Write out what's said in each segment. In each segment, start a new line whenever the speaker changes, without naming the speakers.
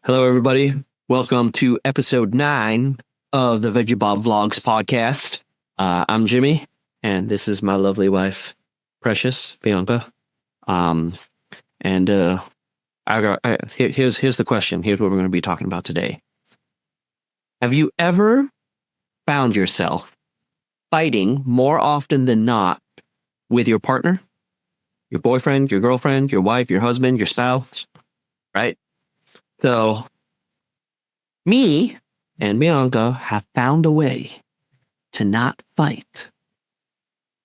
Hello, everybody. Welcome to episode 9 of the Veggie Bob Vlogs podcast. I'm Jimmy, and this is my lovely wife, Precious Bianca. Here's the question. Here's what we're going to be talking about today. Have you ever found yourself fighting more often than not with your partner, your boyfriend, your girlfriend, your wife, your husband, your spouse, right? So, me and Bianca have found a way to not fight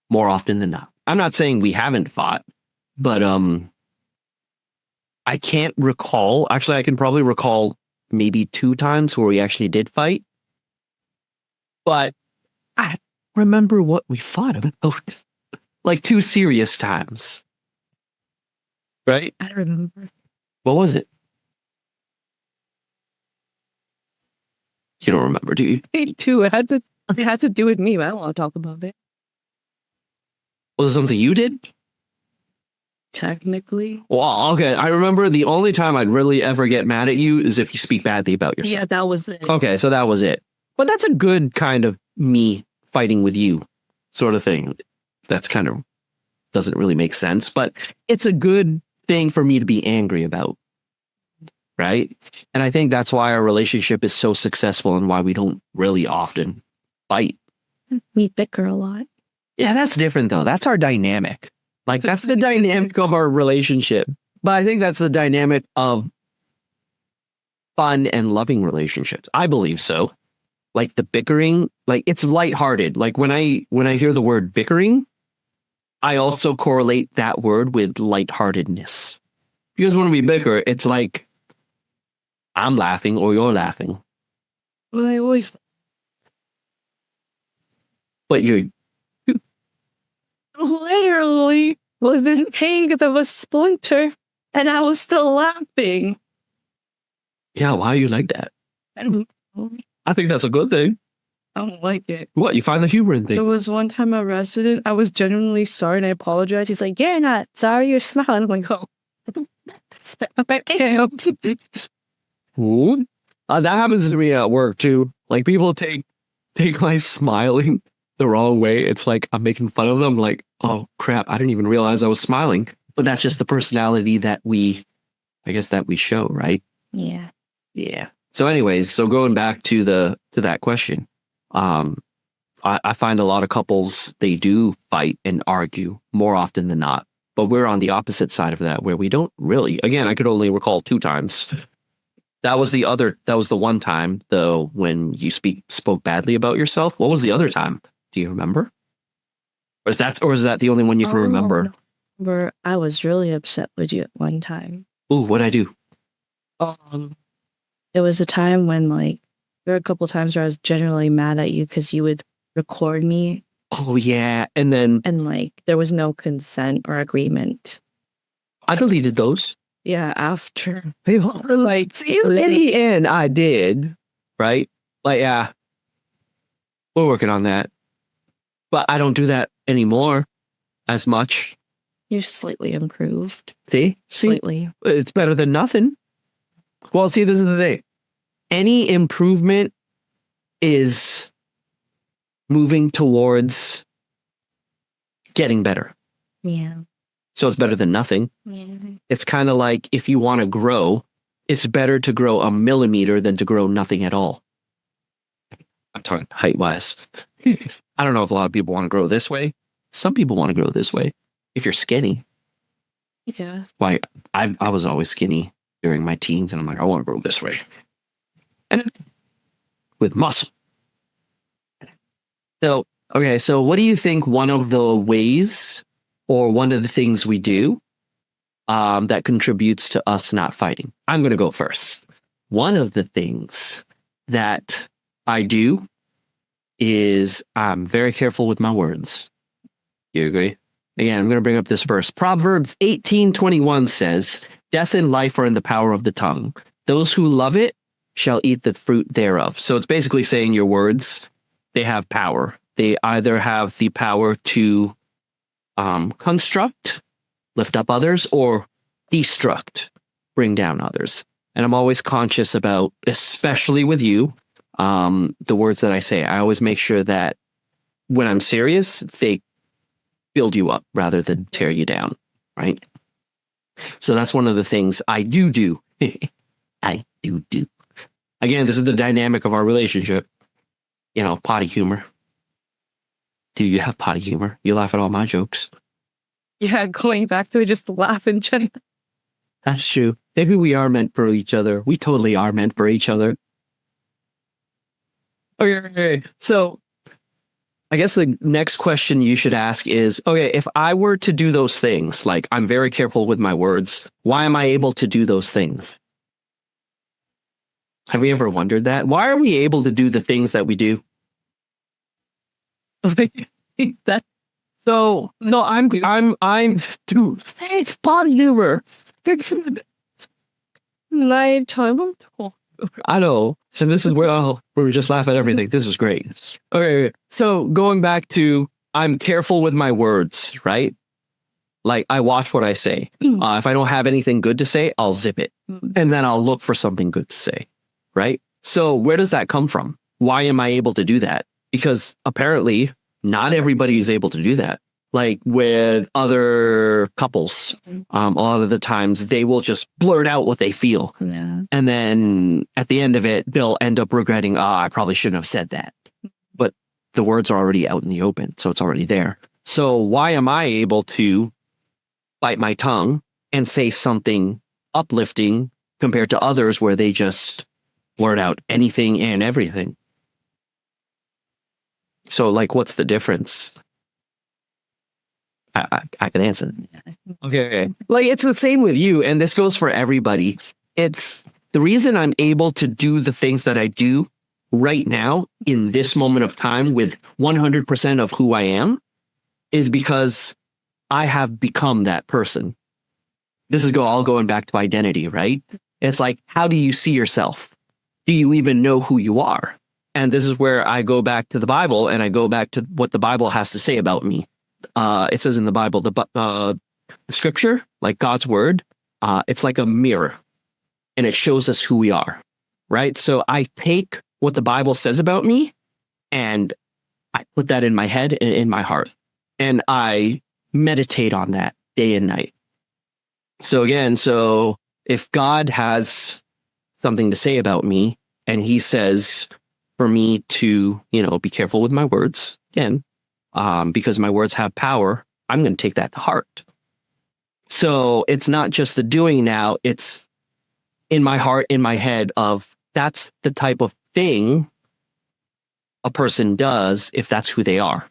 more often than not. I'm not saying we haven't fought, but I can't recall. Actually, I can probably recall maybe 2 times where we actually did fight. But I don't remember what we fought about. Like 2 serious times. Right?
I remember.
What was it? You don't remember, do you?
Me too. It had to do with me, but I don't want to talk about it.
Was it something you did?
Technically.
Well, okay. I remember the only time I'd really ever get mad at you is if you speak badly about yourself.
Yeah, that was it.
Okay, so that was it. But that's a good kind of me fighting with you sort of thing. That's kind of doesn't really make sense, but it's a good thing for me to be angry about. Right? And I think that's why our relationship is so successful and why we don't really often fight.
We bicker a lot.
Yeah, that's different though. That's our dynamic. Like that's the dynamic of our relationship. But I think that's the dynamic of fun and loving relationships. I believe so. Like the bickering, like it's lighthearted. Like when I hear the word bickering, I also correlate that word with lightheartedness. Because when we bicker, it's like I'm laughing or you're laughing.
Well, I always.
But you
literally was in pain because of a splinter, and I was still laughing.
Yeah, why are you like that?
I don't know.
I think that's a good thing.
I don't like it.
What? You find the humor in
There
things?
was one time a resident, I was genuinely sorry and I apologized. He's like, "You're not sorry, you're smiling." I'm like, "Oh."
Ooh. That happens to me at work too. Like people take my smiling the wrong way. It's like I'm making fun of them. Like, oh crap, I didn't even realize I was smiling. But that's just the personality that we show, right?
Yeah.
Yeah. So anyways, so going back to that question, I find a lot of couples, they do fight and argue more often than not. But we're on the opposite side of that where we don't really. Again, I could only recall 2 times. That was the one time though when you spoke badly about yourself. What was the other time? Do you remember? Or is that the only one you can remember?
Where I was really upset with you at one time.
Ooh, what'd I do?
It was a time when there were a couple times where I was generally mad at you because you would record me.
Oh yeah, and then
there was no consent or agreement.
I deleted those.
Yeah, after.
They were like, see, in the end, I did. Right? Like, yeah, we're working on that. But I don't do that anymore as much.
You're slightly improved.
See?
Slightly.
It's better than nothing. Well, see, this is the thing. Any improvement is moving towards getting better.
Yeah.
So it's better than nothing.
Yeah.
It's kind of like if you want to grow, it's better to grow a millimeter than to grow nothing at all. I'm talking height-wise. I don't know if a lot of people want to grow this way. Some people want to grow this way. If you're skinny.
Yeah.
Like, I was always skinny during my teens, and I'm like, I want to grow this way. And with muscle. So, okay, so what do you think one of the ways or one of the things we do that contributes to us not fighting? I'm going to go first. One of the things that I do is I'm very careful with my words. You agree? Again, I'm going to bring up this verse. Proverbs 18:21 says, "Death and life are in the power of the tongue. Those who love it shall eat the fruit thereof." So it's basically saying your words, they have power. They either have the power to construct, lift up others, or destruct, bring down others. And I'm always conscious about, especially with you, the words that I say. I always make sure that when I'm serious, they build you up rather than tear you down, right? So that's one of the things I do. I do. Again, this is the dynamic of our relationship. You know, potty humor. Do you have potty humor? You laugh at all my jokes.
Yeah, going back to it, just laugh in general.
That's true. Maybe we are meant for each other. We totally are meant for each other. Okay. So I guess the next question you should ask is, okay, if I were to do those things, like I'm very careful with my words, why am I able to do those things? Have we ever wondered that? Why are we able to do the things that we do?
That
So no, I'm dude. It's body humor.
lifetime.
I know. So this is where we just laugh at everything. This is great. Okay. So going back to, I'm careful with my words, right? Like I watch what I say. If I don't have anything good to say, I'll zip it. And then I'll look for something good to say. Right. So where does that come from? Why am I able to do that? Because apparently not everybody is able to do that. Like with other couples, a lot of the times they will just blurt out what they feel.
Yeah.
And then at the end of it, they'll end up regretting, I probably shouldn't have said that. But the words are already out in the open. So it's already there. So why am I able to bite my tongue and say something uplifting compared to others where they just blurt out anything and everything? So like, what's the difference? I can answer that. Okay. Like it's the same with you. And this goes for everybody. It's the reason I'm able to do the things that I do right now in this moment of time with 100% of who I am is because I have become that person. This is all going back to identity, right? It's like, how do you see yourself? Do you even know who you are? And this is where I go back to the Bible and I go back to what the Bible has to say about me. It says in the Bible, the scripture, like God's word, it's like a mirror and it shows us who we are, right? So I take what the Bible says about me and I put that in my head and in my heart and I meditate on that day and night. So again, so if God has something to say about me and he says for me to, be careful with my words, again, because my words have power, I'm going to take that to heart. So it's not just the doing now, it's in my heart, in my head of that's the type of thing a person does if that's who they are.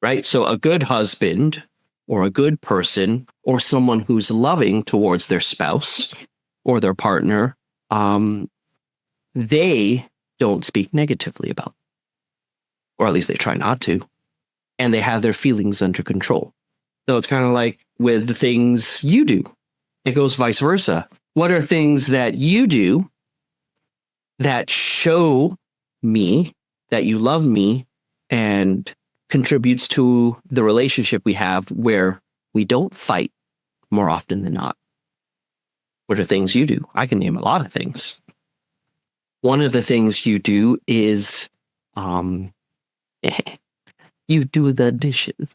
Right? So a good husband or a good person or someone who's loving towards their spouse or their partner, they don't speak negatively about, or at least they try not to. And they have their feelings under control. So it's kind of like with the things you do, it goes vice versa. What are things that you do that show me that you love me and contributes to the relationship we have where we don't fight more often than not? What are things you do? I can name a lot of things. One of the things you do is, you do the dishes.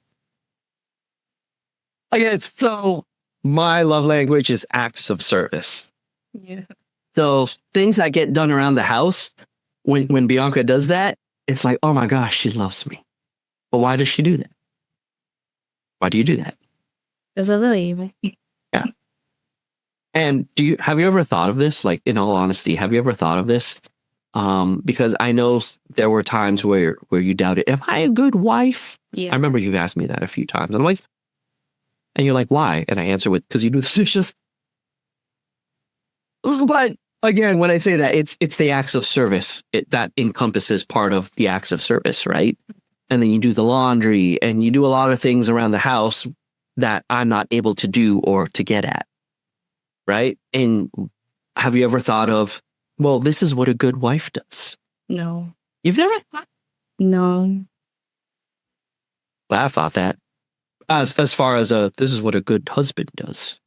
Okay, so my love language is acts of service.
Yeah.
So things that get done around the house, when Bianca does that, it's like, oh my gosh, she loves me. But why does she do that? Why do you do that?
Because I love you.
Yeah. And have you ever thought of this? Like, in all honesty, have you ever thought of this? Because I know there were times where you doubted, am I a good wife?
Yeah.
I remember you've asked me that a few times. And I'm like, and you're like, why? And I answer with, because you do the dishes. But again, when I say that, it's the acts of service. That encompasses part of the acts of service, right? And then you do the laundry and you do a lot of things around the house that I'm not able to do or to get at, right? And have you ever thought of, well, this is what a good wife does?
No.
You've never thought?
No.
Well, I've thought that. As far as this is what a good husband does.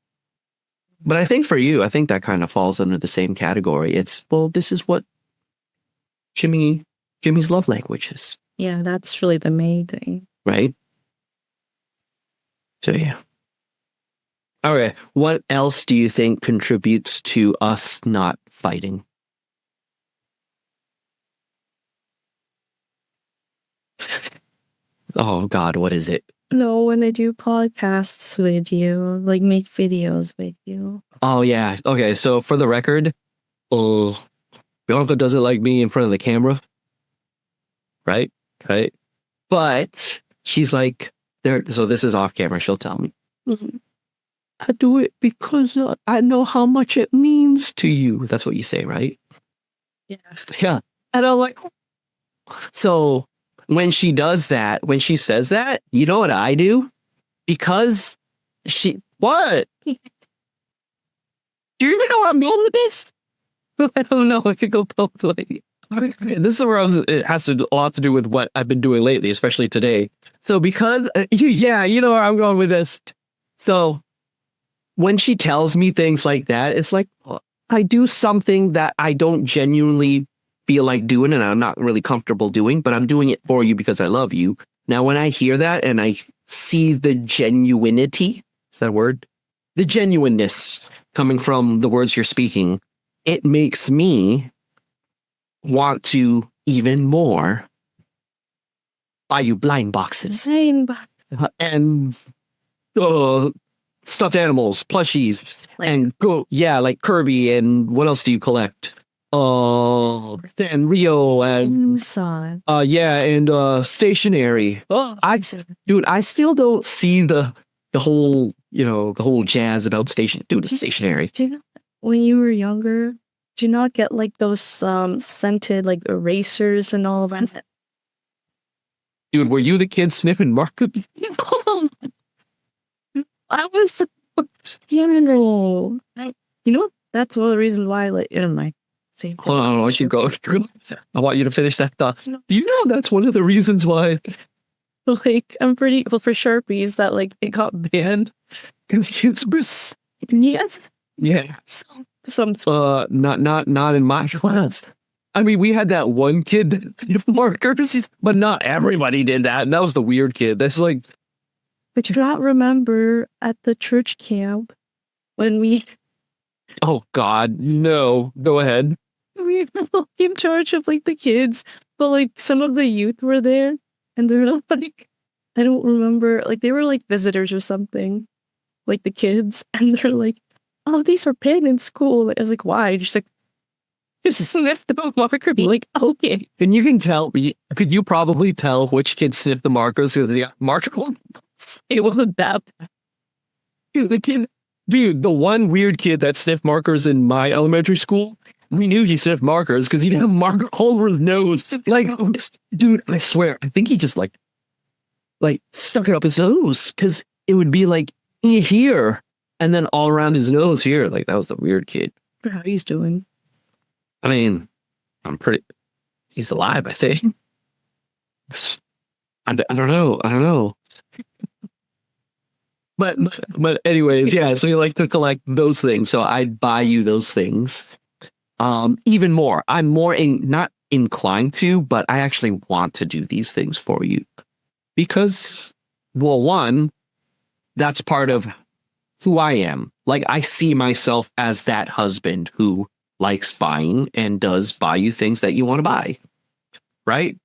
But I think for you, I think that kind of falls under the same category. It's, well, this is what Jimmy's love language is,
Yeah, that's really the main thing.
right? So yeah. Okay, what else do you think contributes to us not fighting? Oh God, what is it?
No, when they do podcasts with you, like make videos with you.
Oh yeah. Okay, so for the record, Bianca doesn't like me in front of the camera. Right? Right? But she's like, there. So this is off camera. She'll tell me. I do it because I know how much it means to you. That's what you say, right?
Yeah.
Yeah. And I'm like, so when she does that, when she says that, you know what I do? Because what? Do you even know where I'm going with this? I don't know. I could go both ways. This is where it has a lot to do with what I've been doing lately, especially today. So because, yeah, you know where I'm going with this. So when she tells me things like that, it's like, I do something that I don't genuinely feel like doing and I'm not really comfortable doing, but I'm doing it for you because I love you. Now, when I hear that and I see the genuinity, is that a word? The genuineness coming from the words you're speaking, it makes me want to even more buy you blind boxes and stuffed animals, plushies, and like Kirby. And what else do you collect? And Rio and and stationery. I still don't see the whole jazz about stationery.
Do you know when you were younger, do you not get like those scented like erasers and all of that?
Dude, were you the kid sniffing markers?
I was, you know, that's one of the reasons why, like,
Hold on, I want you to go. I want you to finish that thought. Do you know that's one of the reasons why?
Like, I'm pretty well for Sharpies that like it got banned
because kids.
Yes.
Yeah.
Some
not in my class. I mean, we had that one kid that did markers, but not everybody did that. And that was the weird kid. That's like.
But you not remember at the church camp when we.
Oh God, no! Go ahead.
We were in charge of like the kids, but like some of the youth were there, and they're like, I don't remember, like they were like visitors or something, like the kids, and they're like, oh, these are banned in school. I was like, why? Just like, just sniff the marker. Be like, okay.
And you can tell. Could you probably tell which kid sniffed the markers? The marker one.
It wasn't that.
Dude, the one weird kid that sniffed markers in my elementary school, we knew he sniffed markers because he'd have a marker all over his nose. Like, dude, I swear, I think he just like stuck it up his nose because it would be like here and then all around his nose here. Like, that was the weird kid.
How he's doing?
I mean, he's alive, I think. I don't know. But anyways, yeah, so you like to collect those things. So I'd buy you those things. Even more. I'm more not inclined to, but I actually want to do these things for you. Because, well, one, that's part of who I am. Like, I see myself as that husband who likes buying and does buy you things that you want to buy. Right?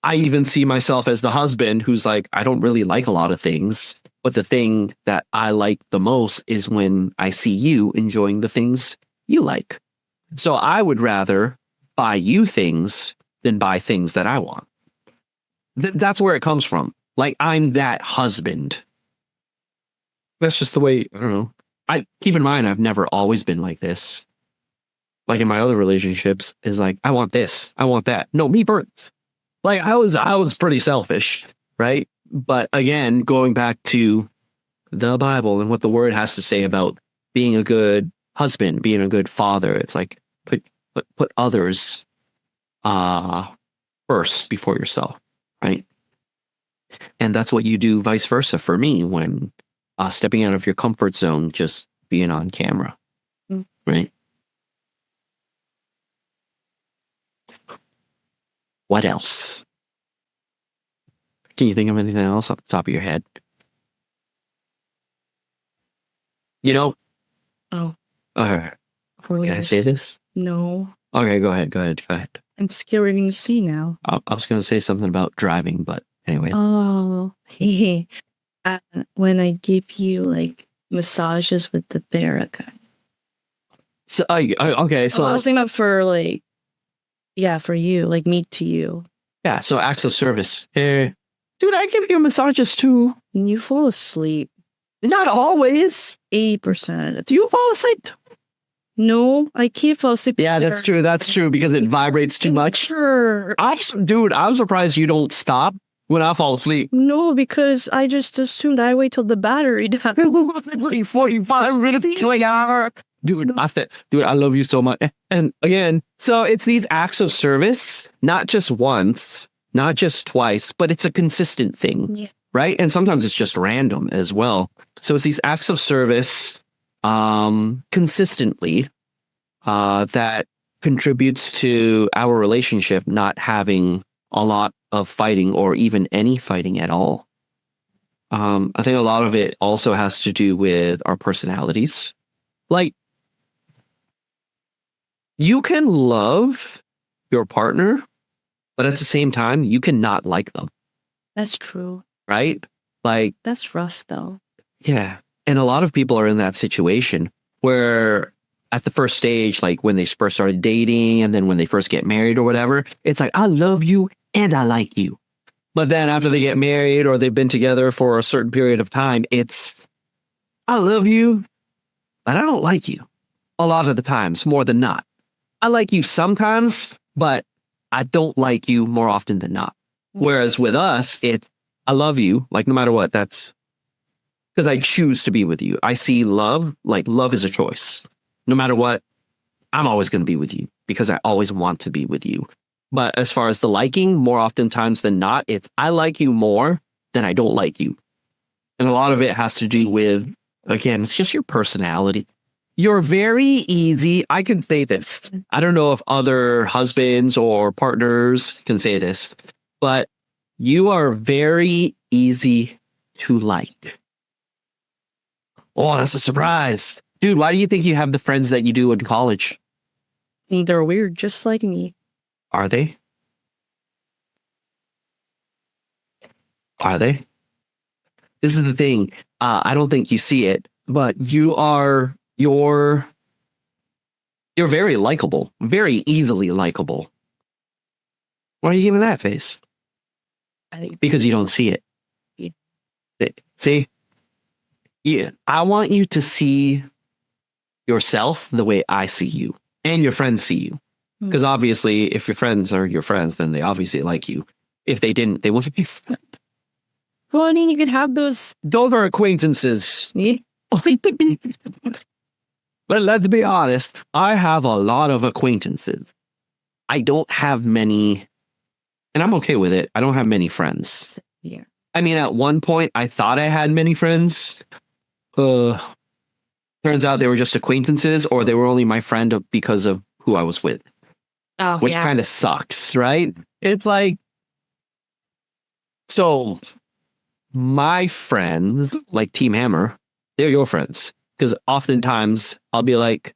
I even see myself as the husband who's like, I don't really like a lot of things. But the thing that I like the most is when I see you enjoying the things you like. So I would rather buy you things than buy things that I want. That's where it comes from. Like, I'm that husband. That's just the way, I don't know. Keep in mind, I've never always been like this. Like in my other relationships, is like, I want this, I want that. No, me first. Like, I was pretty selfish, right? But again, going back to the Bible and what the word has to say about being a good husband, being a good father, it's like put others first before yourself, right? And that's what you do vice versa for me when stepping out of your comfort zone just being on camera,
Mm.
right? What else? Can you think of anything else off the top of your head? You know,
Oh,
can I say this?
No.
Okay, go ahead.
I'm scared to see now.
I was going to say something about driving, but anyway.
Oh, when I give you like massages with the Theragun.
So, okay, so
I was thinking about for like, yeah, for you, like me to you.
yeah, so acts of service. Dude, I give you massages too.
And you fall asleep
Not always.
80%.
Do you fall asleep?
No, I can't fall asleep.
Yeah, that's true. That's true because it vibrates too much.
Sure.
Dude, I'm surprised you don't stop when I fall asleep.
No, because I just assumed I wait till the battery dies.
45 minutes to an hour. Dude, I love you so much. And again, so it's these acts of service, not just once, not just twice, but it's a consistent thing.
Yeah.
Right? And sometimes it's just random as well. So it's these acts of service consistently that contributes to our relationship not having a lot of fighting or even any fighting at all. I think a lot of it also has to do with our personalities. Like, you can love your partner, but at the same time, you cannot like them,
That's true.
right? Like,
That's rough though.
yeah. And a lot of people are in that situation where at the first stage, like when they first started dating and then when they first get married or whatever, it's like, I love you and I like you. But then after they get married or they've been together for a certain period of time, it's, I love you, but I don't like you. A lot of the times, more than not. I like you sometimes, but I don't like you more often than not. Whereas with us, it's, I love you, like no matter what, that's because I choose to be with you. I see love, like love is a choice. No matter what, I'm always going to be with you because I always want to be with you. But as far as the liking, more oftentimes than not, it's I like you more than I don't like you. And a lot of it has to do with, again, it's just your personality. You're very easy. I can say this. I don't know if other husbands or partners can say this, but you are very easy to like. Oh, that's a surprise. Dude, why do you think you have the friends that you do in college?
They're weird, just like me.
Are they? Are they? This is the thing. I don't think you see it, but you're very likable, very easily likable. Why are you giving that face? Because you don't see it.
Yeah.
See? Yeah, I want you to see yourself the way I see you and your friends see you. Because obviously, if your friends are your friends, then they obviously like you. If they didn't, they wouldn't be.
Well, I mean, you could have those.
Those are acquaintances.
Yeah.
But let's be honest, I have a lot of acquaintances. I don't have many, and I'm okay with it. I don't have many friends.
Yeah.
I mean, at one point, I thought I had many friends. Turns out they were just acquaintances, or they were only my friend because of who I was with.
Oh,
Which
yeah.
kind of sucks, right? It's like, so my friends, like Team Hammer, they're your friends. Because oftentimes they'll be like,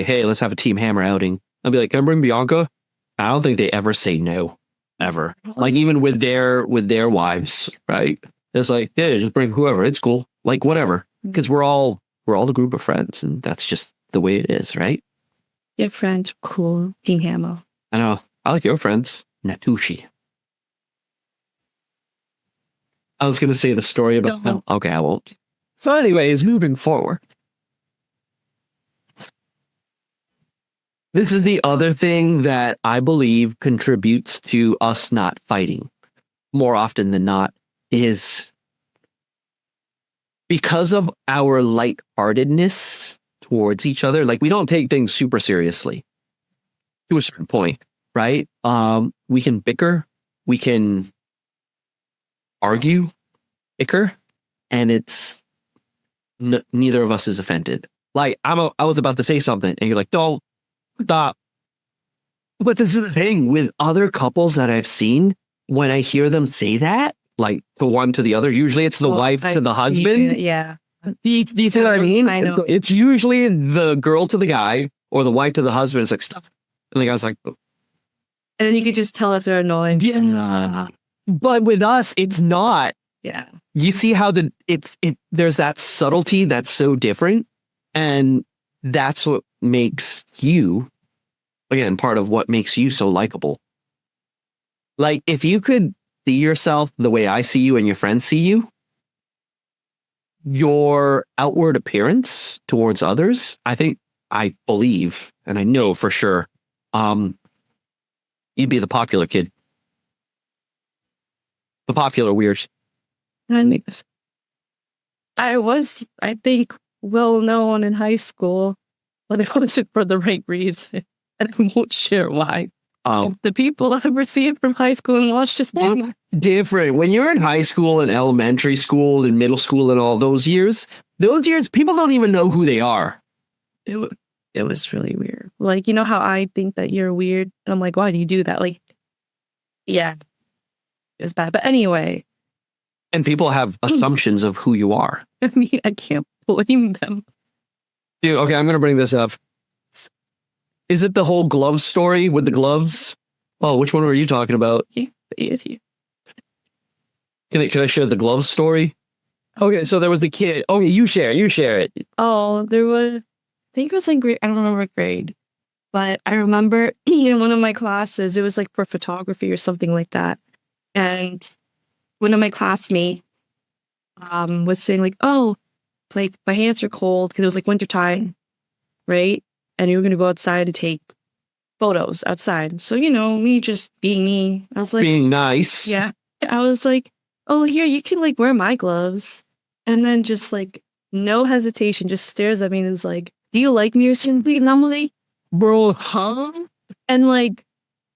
hey, let's have a Team Hammer outing. I'll be like, can I bring Bianca? I don't think they ever say no, ever. Like even with their wives, right? It's like, yeah, just bring whoever. It's cool. Like whatever. Because we're all a group of friends, and that's just the way it is, right?
Your friends, cool. Team Hammer.
I know. I like your friends, Natushi. I was going to say the story about...
No.
Okay, I won't. So anyways, moving forward. This is the other thing that I believe contributes to us not fighting more often than not is because of our lightheartedness towards each other. Like we don't take things super seriously to a certain point, right? We can bicker, we can argue, bicker, and it's neither of us is offended. Like I was about to say something, and you're like, "Don't stop." But this is the thing with other couples that I've seen. When I hear them say that, like the one to the other, usually it's the wife to the husband.
Yeah.
Do you see what I mean?
I know.
It's usually the girl to the guy or the wife to the husband. It's like, stop. And the guy's like,
And then you could just tell if they're annoying.
yeah. But with us, it's not.
Yeah.
You see how there's that subtlety that's so different. And that's what makes you, again, part of what makes you so likable. Like, if you could see yourself the way I see you and your friends see you, your outward appearance towards others, I believe, and I know for sure, you'd be the popular kid. The popular weird.
I was, I think, well known in high school, but it wasn't for the right reason. And I won't share why. The people I received from high school and watched just
different. When you're in high school and elementary school and middle school and all those years, people don't even know who they are.
It was really weird. Like, you know how I think that you're weird? And I'm like, why do you do that? Like, yeah, it was bad. But anyway.
And people have assumptions of who you are.
I mean, I can't blame them.
Dude, okay, I'm going to bring this up. Is it the whole glove story with the gloves? Oh, which one were you talking about?
Can
I share the glove story? Okay, so there was the kid. Okay, you share it.
Oh, there was, I think it was in grade, I don't remember what grade, but I remember in one of my classes, it was like for photography or something like that. And one of my classmates was saying like, oh, like my hands are cold because it was like wintertime, right? And you were going to go outside to take photos outside. So, you know, me just being me, I was like,
being nice.
Yeah. I was like, oh, here, you can like wear my gloves. And then just like no hesitation, just stares at me and is like, do you like me or something? And I'm like, bro, huh? And like,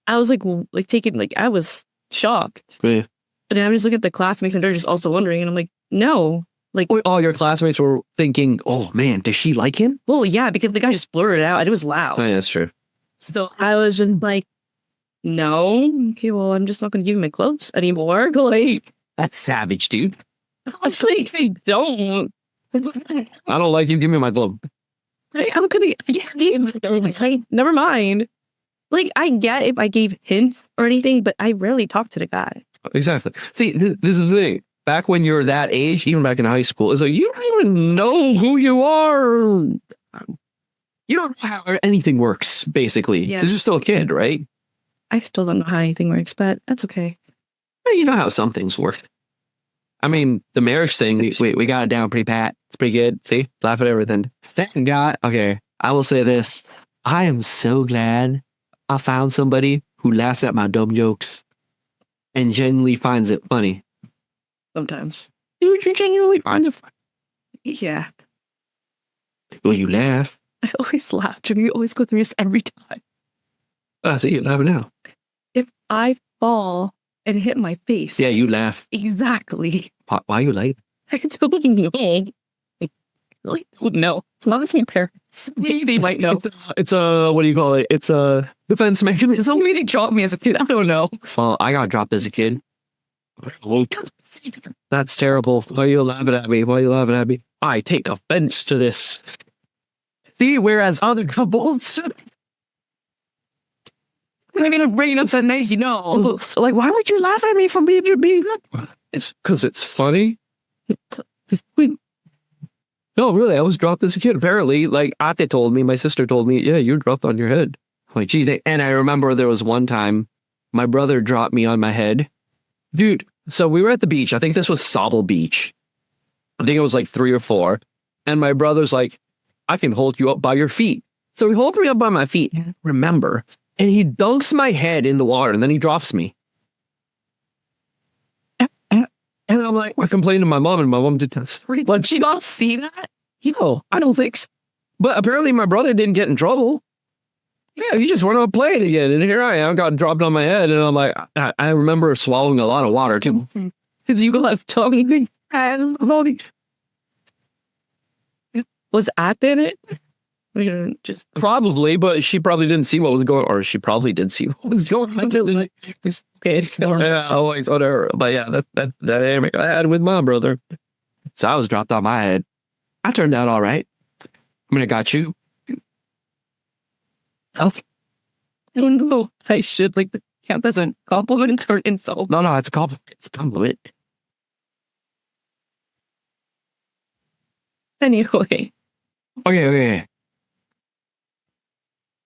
I was like taking, like, I was shocked.
Yeah.
And then I'm just looking at the classmates and they're just also wondering. And I'm like, no. Like,
all your classmates were thinking, oh man, does she like him?
Well, yeah, because the guy just blurted it out and it was loud.
Oh, yeah, that's true.
So I was just like, no. Okay, well, I'm just not going to give you my clothes anymore. Like,
that's savage, dude.
I like they don't.
I don't like you. Give me my glove.
I'm going to, never mind. Like, I get if I gave hints or anything, but I rarely talk to the guy.
Exactly. See, this is the thing. Back when you're that age, even back in high school, it's like, you don't even know who you are. You don't know how anything works, basically. Because you're still a kid, right?
I still don't know how anything works, but that's okay.
Well, you know how some things work. I mean, the marriage thing, we got it down pretty pat. It's pretty good. See? Laugh at everything. Thank God. Okay, I will say this. I am so glad I found somebody who laughs at my dumb jokes and genuinely finds it funny.
Sometimes.
You genuinely find it funny.
Yeah.
Well, you laugh.
I always laugh. Jimmy, you always go through this every time.
I see you laughing now.
If I fall and hit my face.
Yeah, you laugh.
Exactly.
Why are you late?
I don't know. I really don't know. Not as my parents. Maybe they might know.
It's a, what do you call it? It's a defense mechanism.
Maybe they dropped me as a kid. I don't know.
Well, I got dropped as a kid. That's terrible. Why are you laughing at me? Why are you laughing at me? I take offense to this. See, whereas other couples...
I mean, I'm bringing up that night, you know.
Like, why would you laugh at me for being me? It's because it's funny. No, really, I was dropped as a kid. Apparently, like, Ate told me, my sister told me, yeah, you dropped on your head. I'm like, gee, and I remember there was one time my brother dropped me on my head. Dude, so we were at the beach. I think this was Sobel Beach. I think it was like 3 or 4. And my brother's like, I can hold you up by your feet. So he holds me up by my feet. Remember. And he dunks my head in the water and then he drops me. And I'm like, I complained to my mom and my mom did this.
Did she not see that?
No, I don't think so. But apparently my brother didn't get in trouble. Yeah, he just went on playing again. And here I am, got dropped on my head. And I'm like, I remember swallowing a lot of water too.
Because you left Tommy and Was App in it? We don't just
Probably, but she probably didn't see what was going, or she probably did see what was going on.
okay. It's normal.
Yeah, always whatever. But yeah, that dynamic I had with my brother. So I was dropped on my head. I turned out all right. I mean, I got you.
I don't know. I should like the count as a compliment or insult.
No, it's a compliment. It's a compliment.
Anyway.
Okay.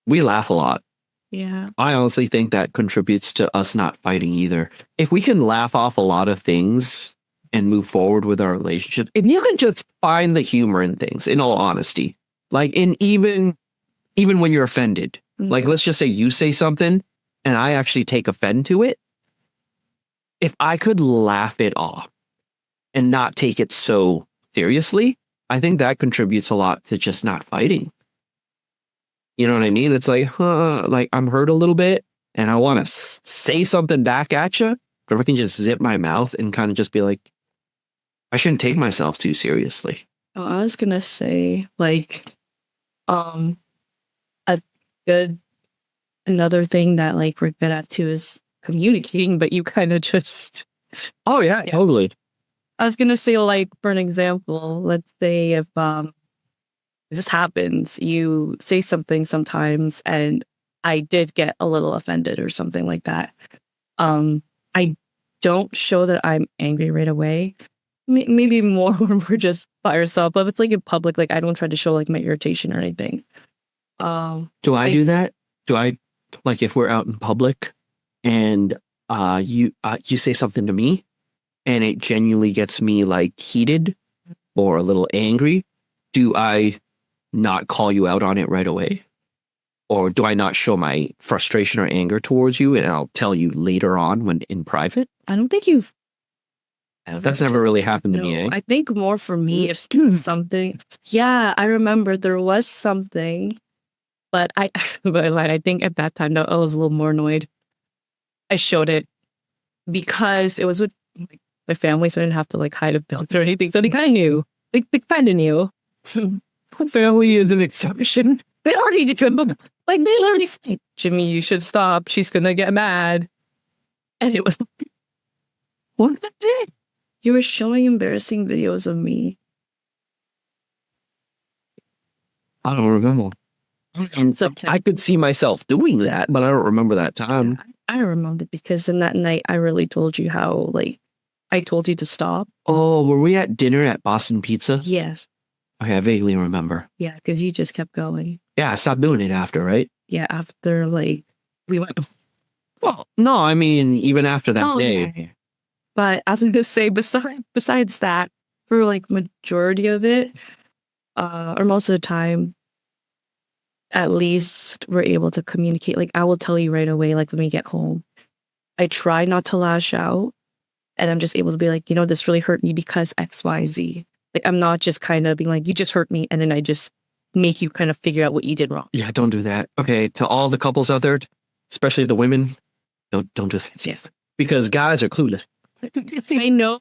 We laugh a lot.
Yeah.
I honestly think that contributes to us not fighting either. If we can laugh off a lot of things and move forward with our relationship, if you can just find the humor in things, in all honesty, like even when you're offended, like let's just say you say something and I actually take offend to it. If I could laugh it off and not take it so seriously, I think that contributes a lot to just not fighting. You know what I mean? It's like, like I'm hurt a little bit and I want to say something back at you, but if I can just zip my mouth and kind of just be like, I shouldn't take myself too seriously.
Oh, I was gonna say like, a good another thing that like we're good at too is communicating, but you kind of just.
Oh yeah, totally.
I was gonna say like for an example, let's say if this happens, you say something sometimes and I did get a little offended or something like that. I don't show that I'm angry right away. Maybe more when we're just by ourselves, but if it's like in public, like I don't try to show like my irritation or anything.
Do I do that? Do I, like if we're out in public and you say something to me and it genuinely gets me like heated or a little angry, do I not call you out on it right away? Or do I not show my frustration or anger towards you and I'll tell you later on when in private?
I don't think you've.
That's never really happened to me, eh?
I think more for me if something. Yeah, I remember there was something, but I think at that time I was a little more annoyed. I showed it because it was with like, my family, so I didn't have to like hide a belt or anything. So they kind of knew. They kind of knew.
Family is an exception.
They already did. Like they literally said, "Jimmy, you should stop. She's gonna get mad." And it was what I did. You were showing embarrassing videos of me.
I don't remember.
And so
I could see myself doing that, but I don't remember that time.
I remember because in that night I really told you how like I told you to stop.
Oh, were we at dinner at Boston Pizza?
Yes.
Okay, I vaguely remember.
Yeah, because you just kept going.
Yeah, I stopped doing it after, right?
Yeah, after like we went.
Well, no, I mean even after that day.
Yeah. But I was gonna say, besides that, for like majority of it, or most of the time, at least we're able to communicate. Like I will tell you right away, like when we get home. I try not to lash out, and I'm just able to be like, this really hurt me because X, Y, Z. Like I'm not just kind of being like, you just hurt me, and then I just make you kind of figure out what you did wrong.
Yeah, don't do that. Okay, to all the couples out there, especially the women, don't do that.
Yes.
Because guys are clueless.
I know.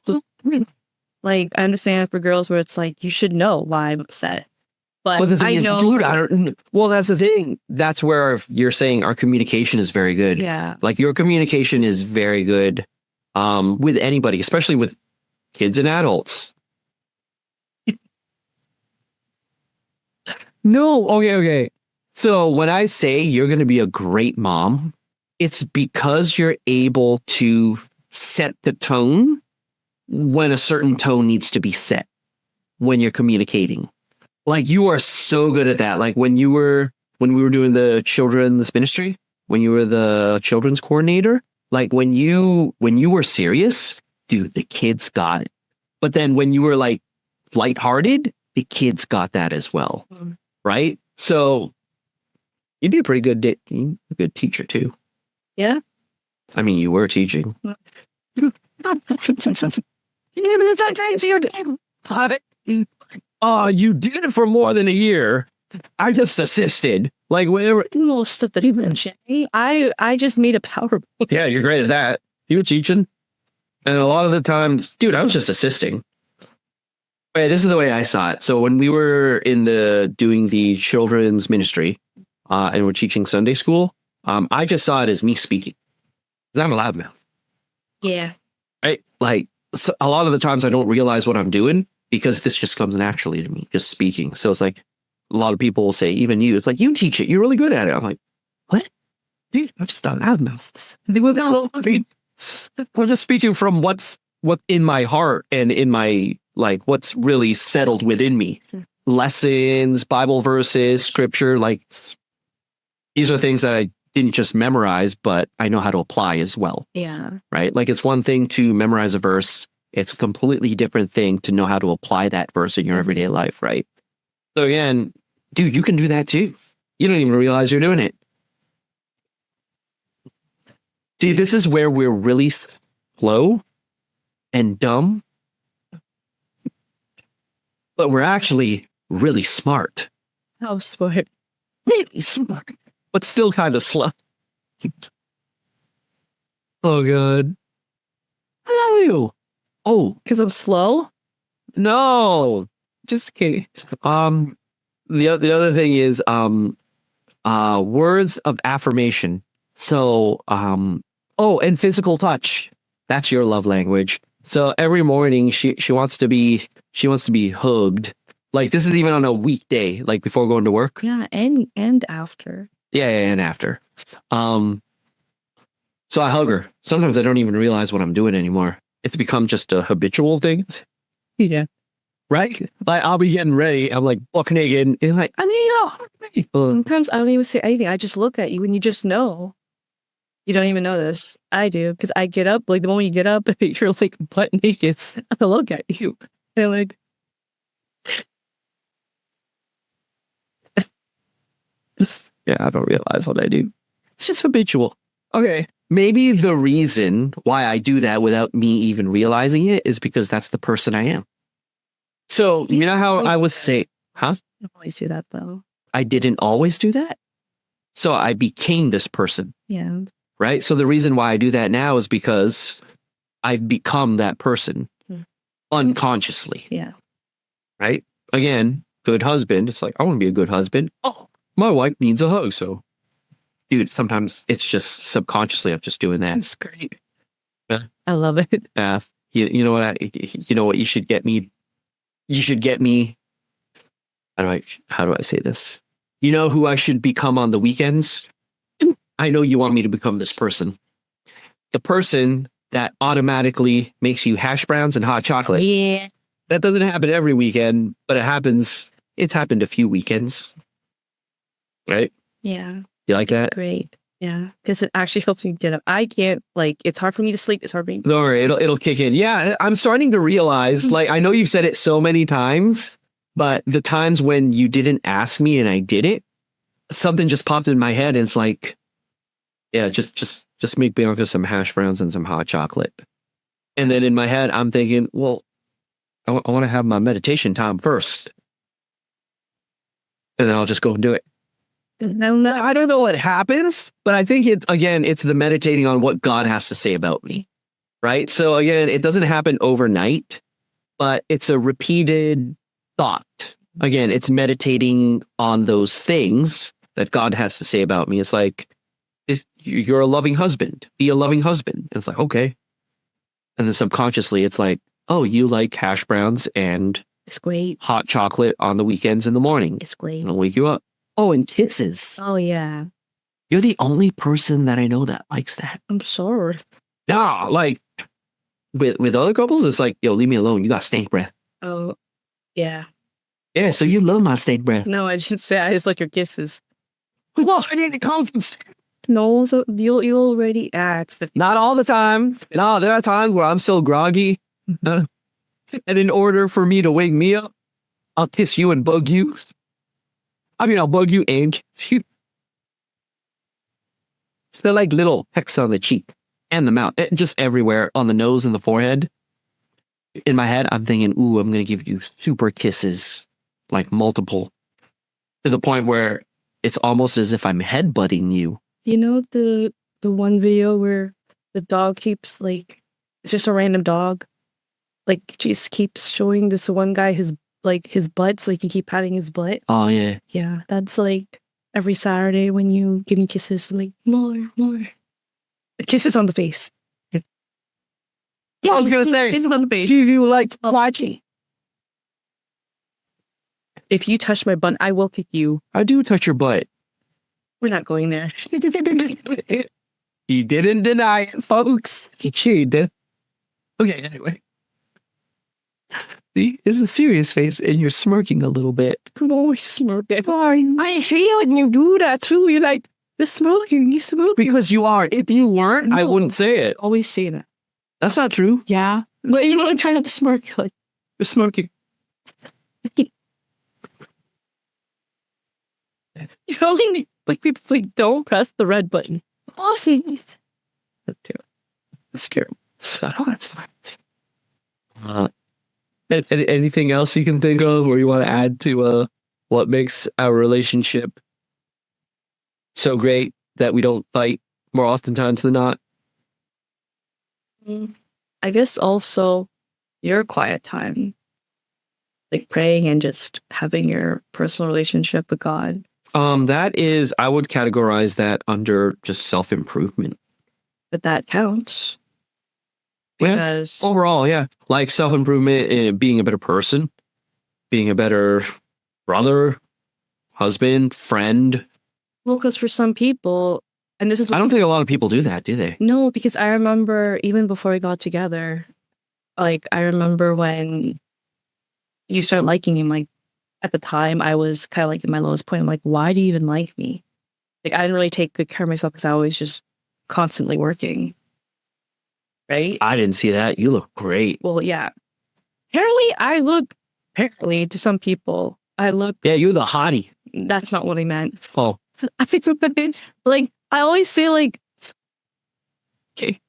Like I understand for girls where it's like you should know why I'm upset. But
the thing
I
is,
know,
dude, I don't. Well, that's the thing. That's where you're saying our communication is very good.
Yeah.
Like your communication is very good, with anybody, especially with kids and adults. No, okay. So when I say you're going to be a great mom, it's because you're able to set the tone when a certain tone needs to be set when you're communicating. Like you are so good at that. Like when we were doing the children's ministry, when you were the children's coordinator, like when you were serious, dude, the kids got it. But then when you were like lighthearted, the kids got that as well. Right? So you'd be a pretty good teacher too.
Yeah.
I mean, you were teaching. You did it for more than a year. I just assisted. Like whatever.
Most of the mentioned. I just made a PowerPoint.
Yeah, you're great at that. You were teaching. And a lot of the times, dude, I was just assisting. Okay, this is the way I saw it. So when we were doing the children's ministry, and we're teaching Sunday school, I just saw it as me speaking. 'Cause I'm a loudmouth,
Yeah.
right? Like so a lot of the times I don't realize what I'm doing because this just comes naturally to me, just speaking. So it's like a lot of people will say, even you, it's like you teach it, you're really good at it. I'm like, what, dude? I'm just a loudmouth. I'm just speaking from what's in my heart and in my like what's really settled within me. Lessons, Bible verses, scripture, like these are things that I didn't just memorize, but I know how to apply as well,
Yeah.
right? Like it's one thing to memorize a verse, it's a completely different thing to know how to apply that verse in your everyday life, right? So again, dude, you can do that too. You don't even realize you're doing it. See, this is where we're really slow and dumb, but we're actually really smart.
How smart.
Really smart, but still kind of slow. Oh, God. How are you? Oh,
Because I'm slow?
no.
Just kidding.
The other thing is words of affirmation. So and physical touch. That's your love language. So every morning she wants to be hugged. Like this is even on a weekday, like before going to work.
Yeah, and after.
Yeah, and after. So I hug her. Sometimes I don't even realize what I'm doing anymore. It's become just a habitual thing.
Yeah.
Right? Like I'll be getting ready. I'm like buck naked and like, I need you to hug me.
Sometimes I don't even say anything. I just look at you and you just know. You don't even know this. I do. Because I get up, like the moment you get up, you're like butt naked. I look at you. And like yeah, I don't realize what I do. It's just habitual. Okay. Maybe the reason why I do that without me even realizing it is because that's the person I am. So, you know how I was saying, huh? I don't always do that though.
I didn't always do that. So I became this person,
Yeah.
right? So the reason why I do that now is because I've become that person unconsciously,
Yeah.
right? Again, good husband. It's like, I want to be a good husband. Oh, my wife needs a hug. So, dude, sometimes it's just subconsciously I'm just doing that.
That's great.
Yeah.
I love it.
You know what? You know what? You should get me. You should get me. How do I say this? You know who I should become on the weekends? I know you want me to become this person. The person that automatically makes you hash browns and hot chocolate.
Yeah.
That doesn't happen every weekend, but it happens. It's happened a few weekends. Right?
Yeah.
You like that?
Great. Yeah. Because it actually helps me get up. I can't, like, it's hard for me to sleep. It's hard for me.
Don't worry, it'll kick in. Yeah, I'm starting to realize, like, I know you've said it so many times, but the times when you didn't ask me and I did it, something just popped in my head and it's like, yeah, just make Bianca some hash browns and some hot chocolate. And then in my head, I'm thinking, well, I want to have my meditation time first. And then I'll just go and do it. I don't know what happens, but I think it's the meditating on what God has to say about me. Right. So again, it doesn't happen overnight, but it's a repeated thought. Again, it's meditating on those things that God has to say about me. It's like, you're a loving husband. Be a loving husband. And it's like, okay. And then subconsciously, it's like, oh, you like hash browns and
It's great.
hot chocolate on the weekends in the morning.
It's great.
And I'll wake you up. Oh, and kisses.
Oh, yeah.
You're the only person that I know that likes that.
I'm sorry.
Nah, like with other couples, it's like, yo, leave me alone. You got stank breath.
Oh, yeah.
Yeah, so you love my stank breath.
No, I didn't say I just like your kisses.
Well, I need to confidence.
No, so you already asked.
Not all the time. No, there are times where I'm still groggy. And in order for me to wake me up, I'll kiss you and bug you. I'll bug you and kiss you. They're like little pecks on the cheek and the mouth, just everywhere on the nose and the forehead. In my head, I'm thinking, ooh, I'm going to give you super kisses, like multiple, to the point where it's almost as if I'm headbutting you.
You know the one video where the dog keeps like it's just a random dog like just keeps showing this one guy his butt, so he can keep patting his butt.
Oh yeah.
Yeah, that's like every Saturday when you give me kisses, like more. Kisses on the face.
I was gonna say,
kisses on the face.
do you like watching?
If you touch my butt, I will kick you.
I do touch your butt.
We're not going there.
He didn't deny it, folks. He cheated. Okay, anyway. See, it's a serious face, and you're smirking a little bit.
I'm always smirking.
Fine. I hate when you do that too. You're like, you're smoking, you smoke. Because you are. If you weren't, I
No.
wouldn't say it.
Always say that.
That's not true.
Yeah. But you know, I'm trying not to smirk. You're like,
You're smoking.
you only like people like don't press the red button. Awesome.
That's terrible. So, no, that's fine.
Uh,
Anything else you can think of or you want to add to what makes our relationship so great that we don't fight more oftentimes than not?
I guess also your quiet time, like praying and just having your personal relationship with God.
that is, I would categorize that under just self-improvement.
But that counts.
Yeah.
Because
Overall, yeah. Like self-improvement and being a better person, being a better brother, husband, friend.
well, because for some people, and this is
I don't think a lot of people do that, do they?
no, because I remember even before we got together, like I remember when you started liking him, like at the time I was kind of like in my lowest point. I'm like, why do you even like me? Like I didn't really take good care of myself because I was just constantly working. Right?
I didn't see that. You look great.
Well, yeah. Apparently to some people, I look,
Yeah, you're the hottie.
that's not what I meant.
Oh,
I think something like I always feel like okay.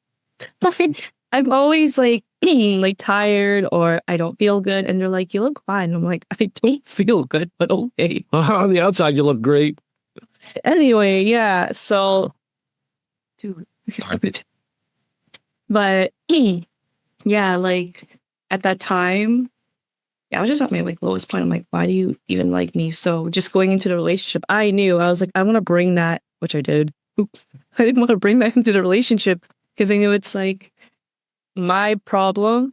I'm always like like tired or I don't feel good and they're like, you look fine. I'm like, I don't feel good, but okay.
On the outside, you look great.
Anyway, yeah. So dude.
garbage.
But yeah, like at that time, yeah, I was just at my like lowest point. I'm like, why do you even like me? So just going into the relationship, I knew I was like, I want to bring that, which I did. Oops. I didn't want to bring that into the relationship because I knew it's like my problem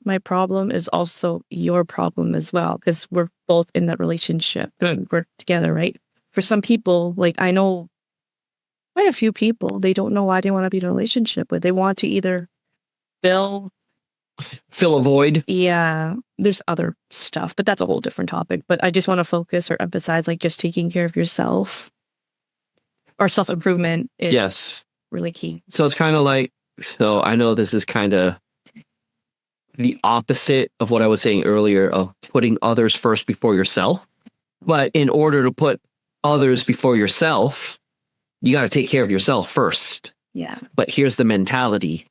is also your problem as well. Because we're both in that relationship.
Good.
We're together, right? For some people, like I know quite a few people, they don't know why they want to be in a relationship with. They want to either fill
Fill a void.
yeah, there's other stuff, but that's a whole different topic. But I just want to focus or emphasize like just taking care of yourself or self-improvement is
Yes.
really key.
So it's kind of like, so I know this is kind of the opposite of what I was saying earlier of putting others first before yourself. But in order to put others before yourself, you got to take care of yourself first.
Yeah.
But here's the mentality.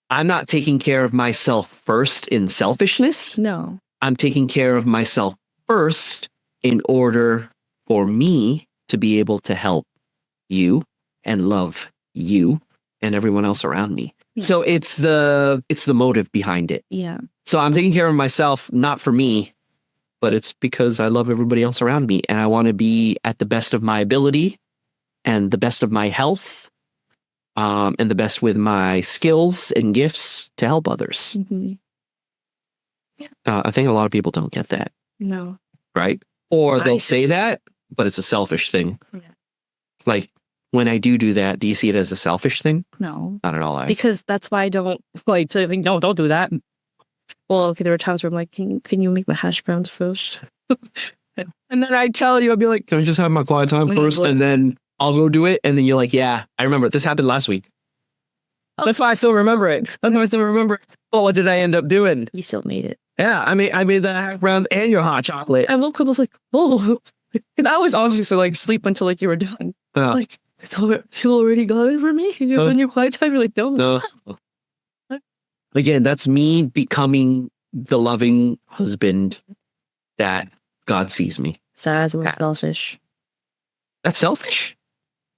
I'm not taking care of myself first in selfishness.
No.
I'm taking care of myself first in order for me to be able to help you and love you and everyone else around me.
Yeah.
So it's the motive behind it.
Yeah.
So I'm taking care of myself, not for me, but it's because I love everybody else around me and I want to be at the best of my ability and the best of my health, and the best with my skills and gifts to help others.
Mm-hmm.
I think a lot of people don't get that,
No.
right? Or
I
they'll
do.
say that, but it's a selfish thing.
Yeah.
Like when I do that, do you see it as a selfish thing?
No.
Not at all.
Because that's why I don't like to think, no, don't do that. Well, okay, there were times where I'm like, can you make my hash browns first?
And then I tell you, I'd be like, can I just have my quiet time
Wait,
first?
what?
And then
I'll go do it. And then you're like, yeah, I remember this happened last week.
that's why I still remember it. That's why I still remember it. Well, what did I end up doing?
You still made it.
Yeah, I made the hash browns and your hot chocolate.
I woke up, I was like, oh. And I was honestly like sleep until like you were done.
Yeah.
Like, you already got it for me? And you've done your quiet time? You're like, no.
No. Again, that's me becoming the loving husband that God sees me.
Sarah's a little selfish.
That's selfish.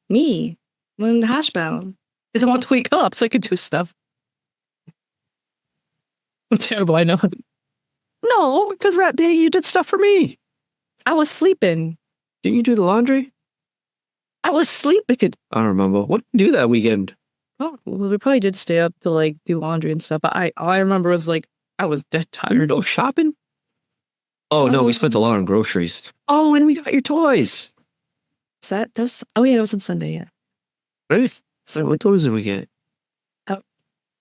Me, when the hash brown. Because I want to wake up so I could do stuff. I'm terrible, I know.
No, because that day you did stuff for me.
I was sleeping.
Didn't you do the laundry?
I was sleeping.
I don't remember. What did you do that weekend?
Oh, well, we probably did stay up to like do laundry and stuff. But all I remember was like I was dead
Did you
tired.
go shopping? Oh, no, we spent a lot on groceries. Oh, and we got your toys.
That was oh yeah, it was on Sunday. Yeah,
Right? So what toys did we get?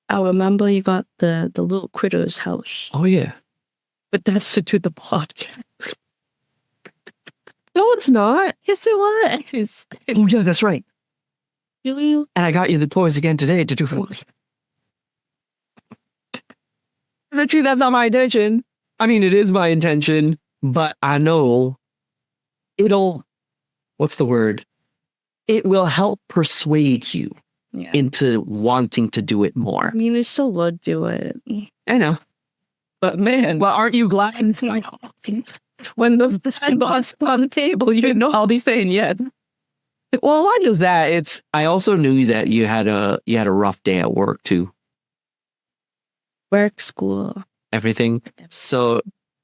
I remember you got the little critters house,
Oh, yeah.
but that's to do the podcast.
No, it's not.
Yes, it was.
Oh, yeah, that's right.
Really?
And I got you the toys again today to do for.
Literally, that's not my intention.
I mean, it is my intention, but I know it'll, what's the word? It will help persuade you
Yeah.
into wanting to do it more.
I mean, I still would do it,
I know.
but man,
Well, aren't you glad?
when those bad boss on the table, you know I'll be saying yes.
Well, not just that. I also knew that you had a rough day at work too.
Work, school.
Everything. So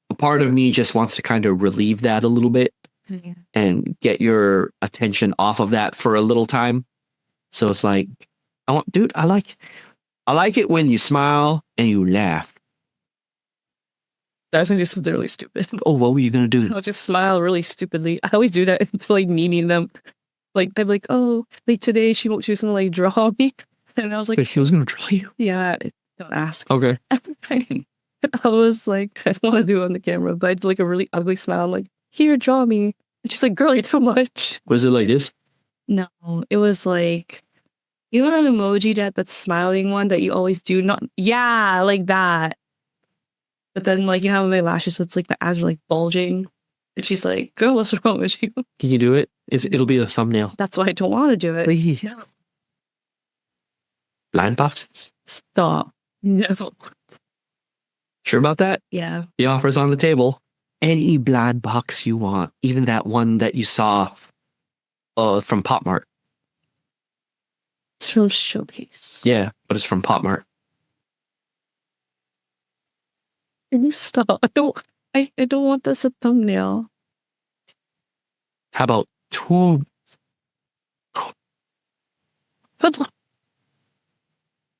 a part of me just wants to kind of relieve that a little bit
Yeah.
and get your attention off of that for a little time. So it's like, I like it when you smile and you laugh.
That's just literally stupid.
Oh, what were you gonna do?
I'll just smile really stupidly. I always do that. It's like memeing them. Like they're like, oh, like today she was gonna like draw me, and I was like,
He was gonna draw you.
yeah, don't ask.
Okay.
I was like, I don't want to do it on the camera, but I did like a really ugly smile. I'm like, here, draw me. And she's like, girl, you're too much.
Was it like this?
No, it was like, you know that emoji that smiling one that you always do? Not, yeah, like that. But then, like, you know, my lashes, so it's like my eyes are like bulging. And she's like, girl, what's wrong with you?
Can you do it? It'll be a thumbnail.
That's why I don't want to do it.
Please. Blind boxes.
Stop. No.
Sure about that?
Yeah.
The offer's on the table. Any blind box you want, even that one that you saw from Pop Mart.
It's from Showcase.
Yeah, but it's from Pop Mart.
Can you stop? I don't want this a thumbnail.
How about two?
But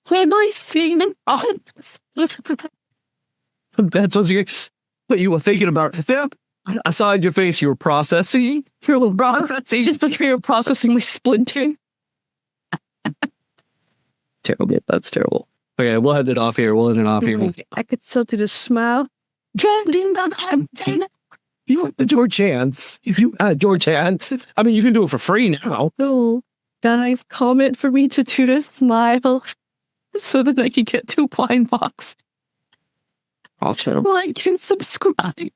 where am I seeing it?
That's what you were thinking about. I saw in your face you were processing.
Your little processing. Just because you're processing my splintering.
Terrible. That's terrible. Okay, we'll end it off here.
I could still do the smile.
You want the George Chance? If you George Chance, I mean, you can do it for free now.
No, guys, comment for me to do the smile so that I can get 2 blind box.
All terrible.
Like and subscribe.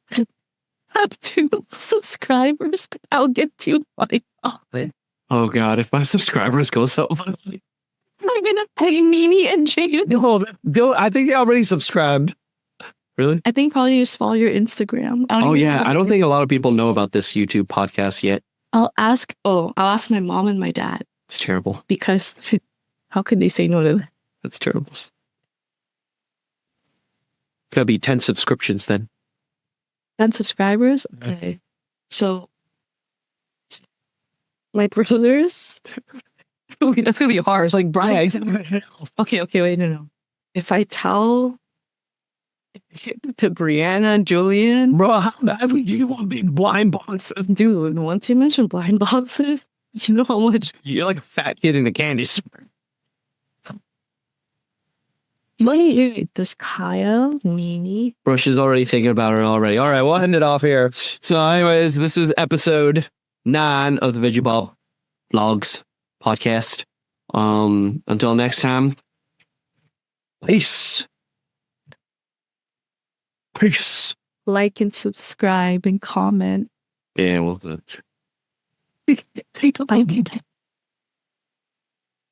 Have 2 subscribers. I'll get 2 blind box.
Oh God, if my subscribers go so funny.
I'm gonna pay Mimi and Jane.
No, I think they already subscribed.
Really?
I think probably just follow your Instagram.
Oh yeah, I don't think a lot of people know about this YouTube podcast yet.
I'll ask my mom and my dad
It's terrible.
because how can they say no to that?
That's terrible. Gotta be 10 subscriptions then.
10 subscribers? Okay. So my brothers. Wait, that's gonna be hard. It's like Brian. Okay, wait, no. If I tell to Brianna and Julian,
Bro, how bad would you want big blind boxes?
dude, once you mention blind boxes, you know how much.
You're like a fat kid in a candy store.
Wait, there's Kaya, Mimi.
Bro, she's already thinking about it already.
All right, we'll end it off here.
So anyways, this is episode 9 of the Vegetable Vlogs podcast. Until next time, peace. Peace.
Like and subscribe and comment.
Yeah, well,
Bye.